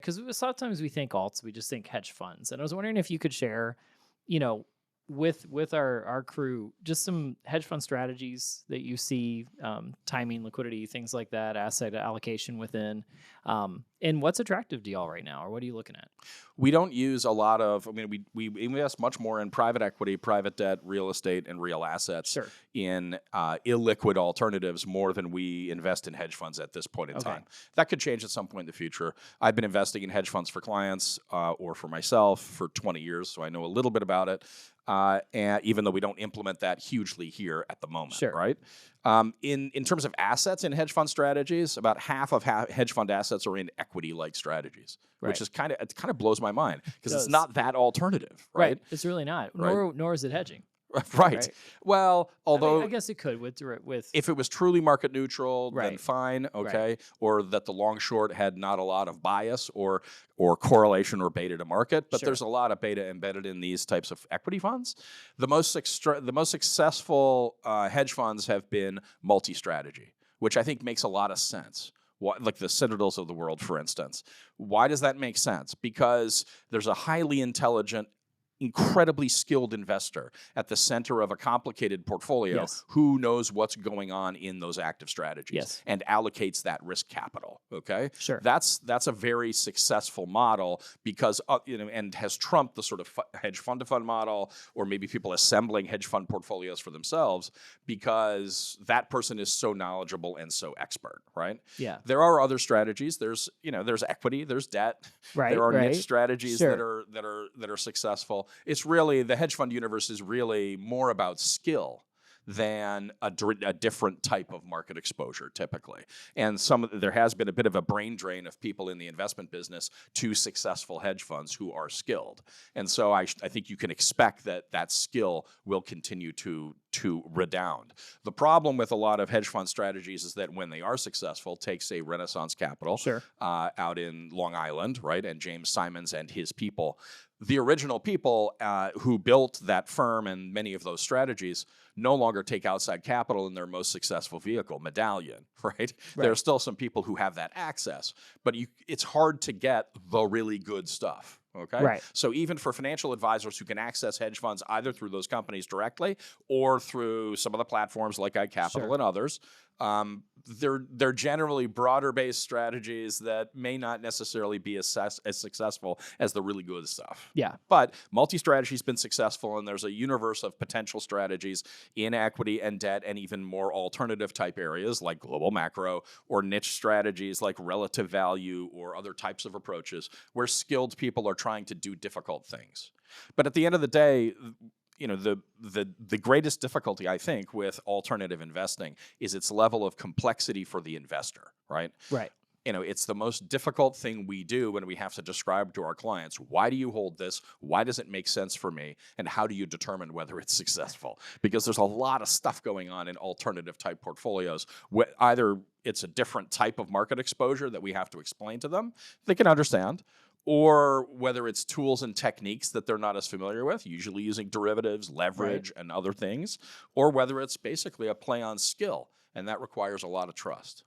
Because sometimes we think alts, we just think hedge funds. And I was wondering if you could share, you know, with our crew, just some hedge fund strategies that you see, timing, liquidity, things like that, asset allocation within, and what's attractive to y'all right now, or what are you looking at? We don't use a lot of, I mean, we invest much more in private equity, private debt, real estate, and real assets Sure. in illiquid alternatives more than we invest in hedge funds at this point in time. That could change at some point in the future. I've been investing in hedge funds for clients or for myself for 20 years, so I know a little bit about it. And even though we don't implement that hugely here at the moment, Sure. right? In terms of assets in hedge fund strategies, about half of hedge fund assets are in equity-like strategies, which is it kind of blows my mind because it's not that alternative, right? It's really not. Right. Nor is it hedging. Right. Well, although I guess it could with if it was truly market neutral, then Right. fine, okay, Right. or that the long short had not a lot of bias or correlation or beta to market, but Sure. there's a lot of beta embedded in these types of equity funds. The most successful hedge funds have been multi-strategy, which I think makes a lot of sense. Like the Citadels of the world, for instance. Why does that make sense? Because there's a highly intelligent, incredibly skilled investor at the center of a complicated portfolio Yes. who knows what's going on in those active strategies Yes. and allocates that risk capital. Okay, Sure. that's a very successful model because and has trumped the sort of hedge fund to fund model, or maybe people assembling hedge fund portfolios for themselves because that person is so knowledgeable and so expert. Right. Yeah. There are other strategies. There's equity. There's debt. Right. There are right. niche strategies Sure. that are successful. It's really, the hedge fund universe is really more about skill than a different type of market exposure typically. And there has been a bit of a brain drain of people in the investment business to successful hedge funds who are skilled. And so I think you can expect that skill will continue to redound. The problem with a lot of hedge fund strategies is that when they are successful, take say Renaissance Capital Sure. out in Long Island, right, and James Simons and his people. The original people who built that firm and many of those strategies no longer take outside capital in their most successful vehicle, Medallion, right? There are still some people who have that access, but it's hard to get the really good stuff. Okay. Right. So even for financial advisors who can access hedge funds either through those companies directly or through some of the platforms like iCapital Sure. and others, they're generally broader-based strategies that may not necessarily be as successful as the really good stuff. Yeah. But multi-strategy has been successful, and there's a universe of potential strategies in equity and debt and even more alternative type areas like global macro or niche strategies like relative value or other types of approaches where skilled people are trying to do difficult things. But at the end of the day, the greatest difficulty, I think, with alternative investing is its level of complexity for the investor, right? Right. It's the most difficult thing we do when we have to describe to our clients, why do you hold this? Why does it make sense for me? And how do you determine whether it's successful? Because there's a lot of stuff going on in alternative type portfolios. Either it's a different type of market exposure that we have to explain to them, they can understand, or whether it's tools and techniques that they're not as familiar with, usually using derivatives, leverage, and other things, or whether it's basically a play on skill, and that requires a lot of trust.